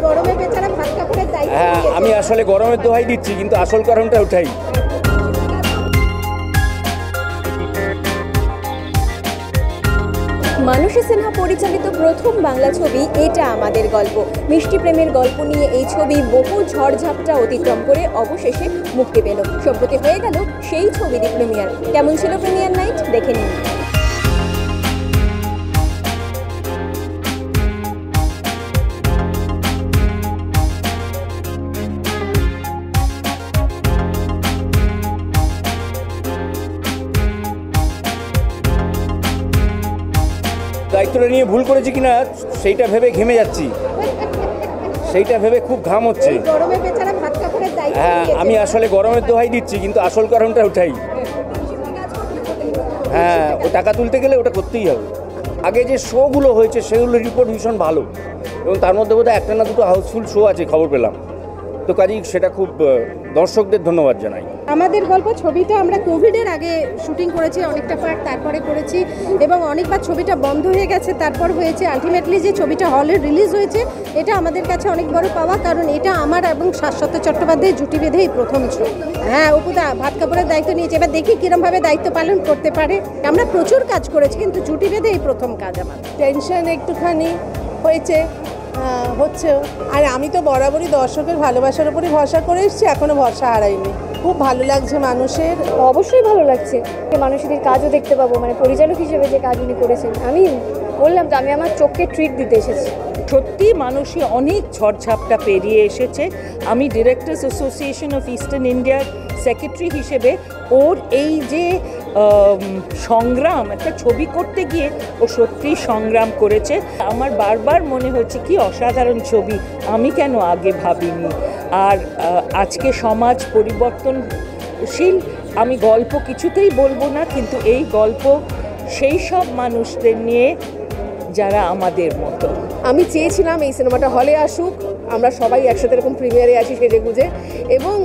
গরমে বেচারা ভাত কাপড়ের দায়িত্ব হ্যাঁ, আমি আসলে গরমের দোহাই দিচ্ছি, কিন্তু আসল কারণটা ওঠাই। মানসী সিনহা পরিচালিত প্রথম বাংলা ছবি এটা আমাদের গল্প। মিষ্টি প্রেমের গল্প নিয়ে এই ছবি বহু ঝড়ঝাপটা অতিক্রম করে অবশেষে মুক্তি পেল। সম্প্রতি হয়ে গেল সেই ছবিরই প্রিমিয়ার। কেমন ছিল প্রিমিয়ার নাইট দেখে নিন। দায়িত্বটা নিয়ে ভুল করেছি কিনা সেইটা ভেবে ঘেমে যাচ্ছি, সেইটা ভেবে খুব ঘাম হচ্ছে। গরমে বেচারা ভাত কাপড়ের দায়িত্ব হ্যাঁ, আমি আসলে গরমের দোহাই দিচ্ছি, কিন্তু আসল কারণটা ওঠাই। হ্যাঁ, ও টাকা তুলতে গেলে ওটা করতেই হবে। আগে যে শোগুলো হয়েছে সেগুলোর রিপোর্ট ভীষণ ভালো, এবং তার মধ্যে বোধহয় একটা না দুটো হাউসফুল শো আছে খবর পেলাম। তো কাজেই সেটা খুব দর্শকদের ধন্যবাদ জানাই। আমাদের গল্প ছবিটা আমরা কোভিডের আগে শুটিং করেছি, অনেকটা পার্ট তারপরে করেছি, এবং অনেকবার ছবিটা বন্ধ হয়ে গেছে, তারপর হয়েছে। আলটিমেটলি যে ছবিটা হলে রিলিজ হয়েছে এটা আমাদের কাছে অনেক বড় পাওয়া, কারণ এটা আমার এবং শাশ্বত চট্টোপাধ্যায় জুটি বেঁধে এই প্রথম ছবি। হ্যাঁ, অপুদা ভাত কাপড়ের দায়িত্ব নিয়েছে, এবার দেখি কিরমভাবে দায়িত্ব পালন করতে পারে। আমরা প্রচুর কাজ করেছি, কিন্তু জুটি বেঁধে এই প্রথম কাজ আমার। টেনশন একটুখানি হয়েছে, হচ্ছেও। আর আমি তো বরাবরই দর্শকের ভালোবাসার উপরই ভরসা করে এসেছি, এখনও ভরসা হারাইনি। খুব ভালো লাগছে মানুষের। অবশ্যই ভালো লাগছে, মানুষদের কাজও দেখতে পাবো, মানে পরিচালক হিসেবে যে কাজ উনি করেছেন। আমি বললাম তো, আমি আমার চোখকে ট্রিট দিতে এসেছি। সত্যি মানুষই অনেক ঝড়ঝাপটা পেরিয়ে এসেছে। আমি ডিরেক্টর্স অ্যাসোসিয়েশন অফ ইস্টার্ন ইন্ডিয়ার সেক্রেটারি হিসেবে ওর এই যে সংগ্রাম, একটা ছবি করতে গিয়ে ও সত্যিই সংগ্রাম করেছে। আমার বারবার মনে হচ্ছে কি অসাধারণ ছবি, আমি কেন আগে ভাবিনি। আর আজকে সমাজ পরিবর্তনশীল, আমি গল্প কিছুতেই বলবো না, কিন্তু এই গল্প সেই সব মানুষদের নিয়ে যারা আমাদের মতো। আমি চেয়েছিলাম এই সিনেমাটা হলে আসুক, আমরা সবাই একসাথে এরকম প্রিমিয়ারে আসি সেজে গুজে, এবং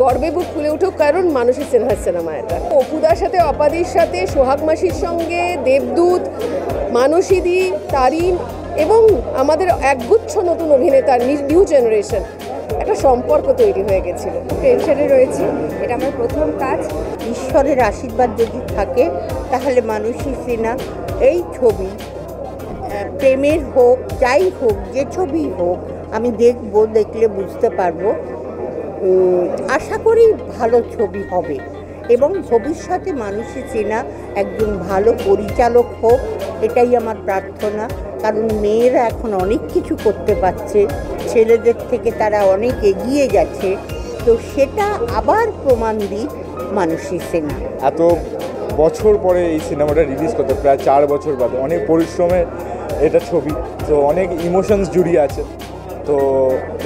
গর্বে বুক ফুলে উঠুক, কারণ মানুষের সিনেমা এটা। অপুদার সাথে, অপাদির সাথে, সোহাগ মাসির সঙ্গে, দেবদূত, মানসীদি, তারিন এবং আমাদের একগুচ্ছ নতুন অভিনেতার নিউ জেনারেশন, একটা সম্পর্ক তৈরি হয়ে গেছিল। টেনশনে রয়েছি, এটা আমার প্রথম কাজ। ঈশ্বরের আশীর্বাদ যদি থাকে তাহলে মানসী সিনহা এই ছবি, প্রেমের হোক, যাই হোক, যে ছবি হোক, আমি দেখব, দেখলে বুঝতে পারবো। আশা করি ভালো ছবি হবে, এবং ভবিষ্যতে মানসী সিনহা একজন ভালো পরিচালক হোক, এটাই আমার প্রার্থনা। কারণ মেয়েরা এখন অনেক কিছু করতে পারছে, ছেলেদের থেকে তারা অনেক এগিয়ে গেছে, তো সেটা আবার প্রমাণ দিই মানসী সিনহা। এত বছর পরে এই সিনেমাটা রিলিজ করতে, প্রায় 4 বছর বাদে, অনেক পরিশ্রমের এটা ছবি, তো অনেক ইমোশনস জড়িয়ে আছে। তো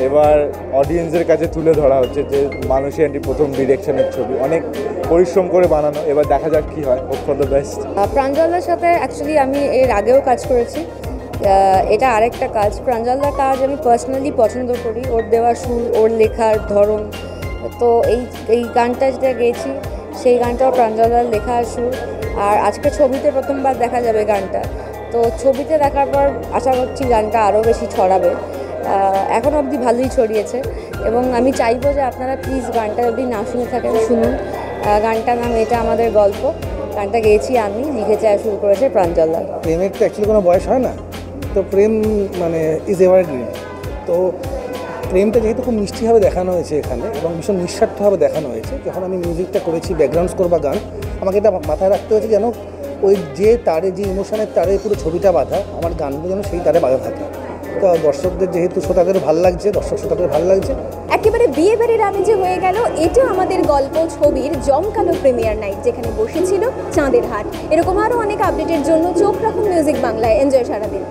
এবার অডিয়েন্সের কাছে তুলে ধরা হচ্ছে যে মানসী আন্টি প্রথম ডিরেকশনের ছবি, অনেক পরিশ্রম করে বানানো। এবার দেখা যাক কী হয়, হোপ ফর দ্য বেস্ট। প্রাঞ্জলদার সাথে অ্যাকচুয়ালি আমি এর আগেও কাজ করেছি, এটা আরেকটা কাজ। প্রাঞ্জলদার কাজ আমি পার্সোনালি পছন্দ করি, ওর দেওয়া সুর, ওর লেখার ধরন। তো এই গানটা যেটা গেয়েছি সেই গানটাও প্রাঞ্জলদার লেখা সুর। আর আজকে ছবিতে প্রথমবার দেখা যাবে গানটা, তো ছবিতে দেখার পর আশা করছি গানটা আরও বেশি ছড়াবে। এখন অবধি ভালোই ছড়িয়েছে, এবং আমি চাইবো যে আপনারা প্লিজ গানটা যদি না শুনে থাকেন শুনুন। গানটার নাম এটা আমাদের গল্প। গানটা গেয়েছি আমি, লিখেছে আর শুরু করেছে প্রাঞ্জলদা। প্রেমের তো অ্যাকচুয়ালি কোনো বয়স হয় না, তো প্রেম মানে ইজ এভারগ্রিন। তো প্রেমটা যেহেতু খুব মিষ্টিভাবে দেখানো হয়েছে এখানে, এবং ভীষণ নিঃস্বার্থভাবে দেখানো হয়েছে, যখন আমি মিউজিকটা করেছি, ব্যাকগ্রাউন্ড স্কোর বা গান, আমাকে এটা মাথায় রাখতে হয়েছে যেন ওই যে তারে, যে ইমোশনের তারে পুরো ছবিটা বাঁধা, আমার গানগুলো যেন সেই তারে বাঁধা থাকে। তো দর্শকদের যেহেতু শ্রোতাদের ভালো লাগছে, শ্রোতাদের ভালো লাগছে। একেবারে বিয়ে বাড়ির আমেজে হয়ে গেল এটা আমাদের গল্প ছবির জমকালো প্রিমিয়ার নাইট, যেখানে বসেছিল চাঁদের হাট। এরকম আরও অনেক আপডেটের জন্য চোখ রাখুন মিউজিক বাংলায়। এনজয় সারাদিন।